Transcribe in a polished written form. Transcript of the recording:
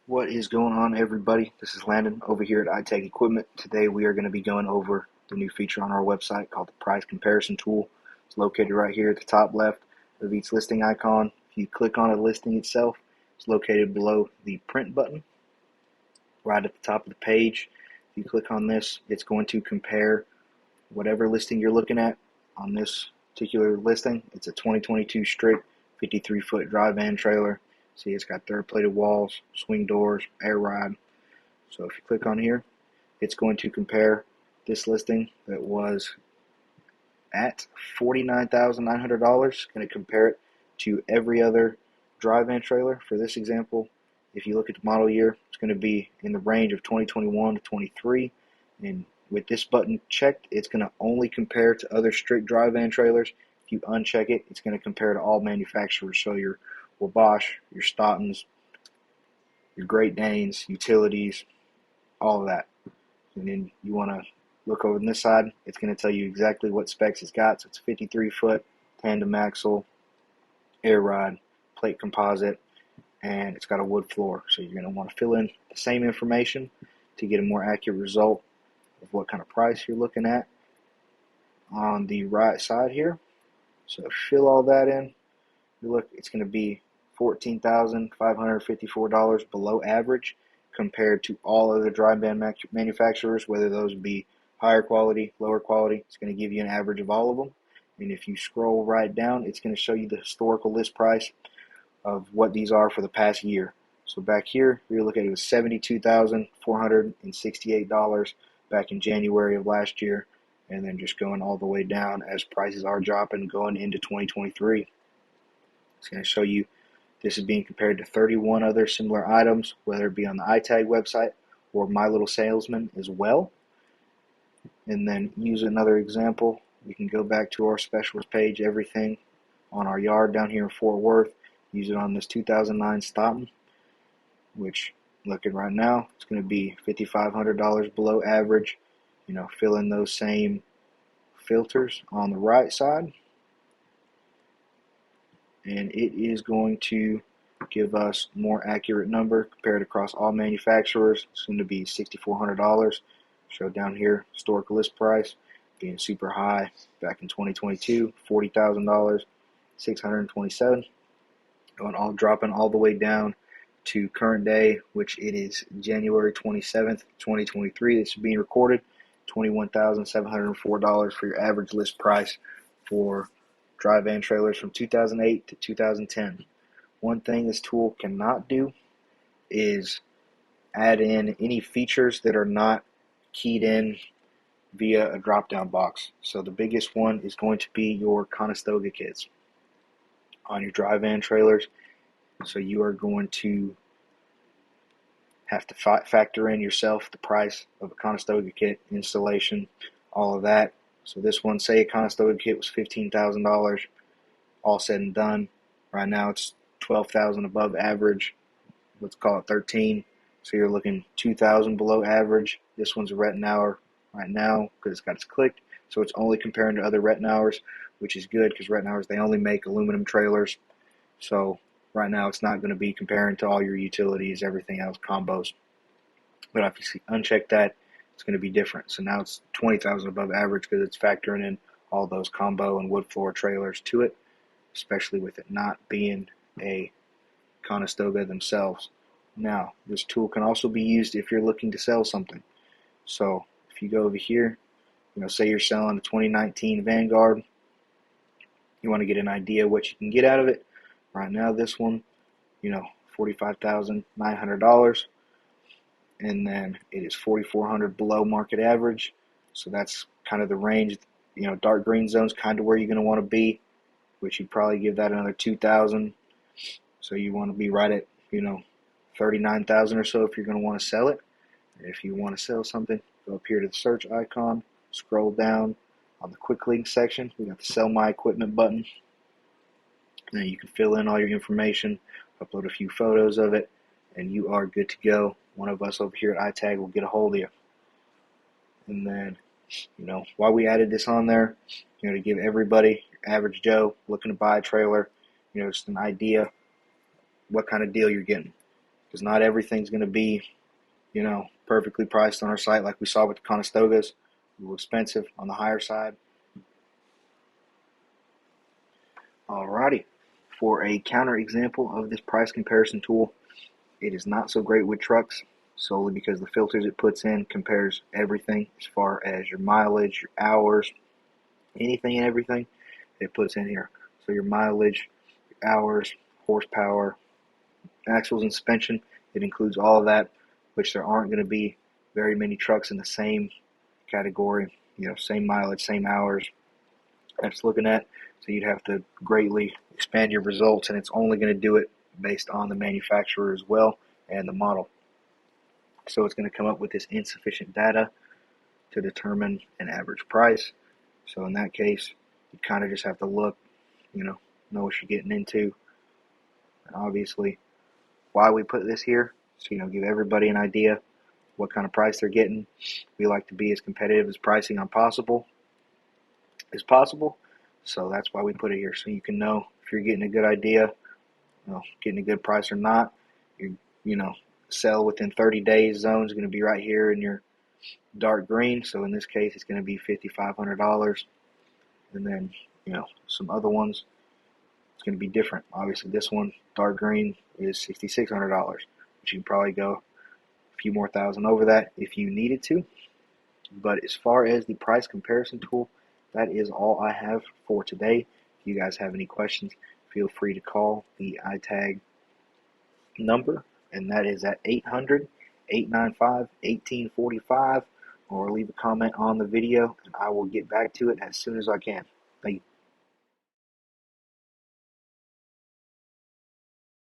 What is going on, everybody? This is Landon over here at ITAG Equipment. Today we are going to be going over the new feature on our website called the Price Comparison Tool. It's located right here at the top left of each listing icon. If you click on a listing itself, it's located below the print button, right at the top of the page. If you click on this, it's going to compare whatever listing you're looking at. On this particular listing, it's a 2022 straight 53-foot dry van trailer. See, it's got third-plated walls, swing doors, air ride. So if you click on here, it's going to compare this listing that was at $49,900. Going to compare it to every other dry van trailer. For this example, if you look at the model year, it's going to be in the range of 2021 to 23. And with this button checked, it's going to only compare to other strict dry van trailers. If you uncheck it, it's going to compare to all manufacturers. So your Wabash, your Stautens, your Great Danes, utilities, all of that. And then you want to look over on this side. It's going to tell you exactly what specs it's got. So it's 53-foot, tandem axle, air ride, plate composite, and it's got a wood floor. So you're going to want to fill in the same information to get a more accurate result of what kind of price you're looking at on the right side here. So fill all that in. Look, it's going to be $14,554 below average compared to all other dry van manufacturers, whether those be higher quality, lower quality. It's going to give you an average of all of them. And if you scroll right down, it's going to show you the historical list price of what these are for the past year. So back here, you're looking at it was $72,468 back in January of last year, and then just going all the way down as prices are dropping going into 2023. It's going to show you this is being compared to 31 other similar items, whether it be on the ITAG website or My Little Salesman as well. And then use another example. We can go back to our specialist page, everything on our yard down here in Fort Worth. Use it on this 2009 Staunton, which looking right now, it's going to be $5,500 below average. Fill in those same filters on the right side, and it is going to give us more accurate number compared across all manufacturers. It's going to be $6,400. Show down here historical list price being super high back in 2022, $40,000, $627. Dropping all the way down to current day, which it is January 27th, 2023. This is being recorded. $21,704 for your average list price for dry van trailers from 2008 to 2010. One thing this tool cannot do is add in any features that are not keyed in via a drop-down box. So the biggest one is going to be your Conestoga kits on your dry van trailers. So you are going to have to factor in yourself the price of a Conestoga kit, installation, all of that. So this one, say a Conestoga kit was $15,000, all said and done. Right now it's $12,000 above average. Let's call it 13. So you're looking $2,000 below average. This one's a Rettenauer right now because it's got its clicked. So it's only comparing to other Rettenauers, which is good because Rettenauers, they only make aluminum trailers. So right now it's not going to be comparing to all your utilities, everything else, combos. But if you uncheck that, it's going to be different. So now it's $20,000 above average because it's factoring in all those combo and wood floor trailers to it, especially with it not being a Conestoga themselves. Now, this tool can also be used if you're looking to sell something. So if you go over here, say you're selling a 2019 Vanguard, you want to get an idea what you can get out of it. Right now, this one, $45,900, and then it is $4,400 below market average. So that's kind of the range. Dark green zone's kind of where you're going to want to be, which you'd probably give that another $2,000. So you want to be right at $39,000 or so if you're going to want to sell it. And if you want to sell something, go up here to the search icon, scroll down on the quick link section. We got the Sell My Equipment button. And then you can fill in all your information, upload a few photos of it, and you are good to go. One of us over here at ITAG will get a hold of you. And then, why we added this on there, to give everybody, your average Joe looking to buy a trailer, just an idea what kind of deal you're getting. because not everything's going to be, perfectly priced on our site like we saw with the Conestogas. A little expensive on the higher side. Alrighty, for a counter example of this price comparison tool, it is not so great with trucks solely because the filters it puts in compares everything as far as your mileage, your hours, anything and everything it puts in here. So your mileage, your hours, horsepower, axles and suspension, it includes all of that, which there aren't going to be very many trucks in the same category, same mileage, same hours that's looking at. So you'd have to greatly expand your results, and it's only going to do it based on the manufacturer as well and the model. So it's going to come up with this insufficient data to determine an average price. So in that case, you kind of just have to look, know what you're getting into. And obviously, why we put this here, so give everybody an idea what kind of price they're getting. We like to be as competitive as pricing on possible. So that's why we put it here, so you can know if you're getting a good idea, getting a good price or not. Sell within 30 days zone is going to be right here in your dark green. So in this case, it's going to be $5,500. And then, some other ones, it's going to be different. Obviously, this one, dark green, is $6,600, which you can probably go a few more thousand over that if you needed to. But as far as the price comparison tool, that is all I have for today. If you guys have any questions, feel free to call the ITAG number, and that is at 800-895-1845, or leave a comment on the video, and I will get back to it as soon as I can. Thank you.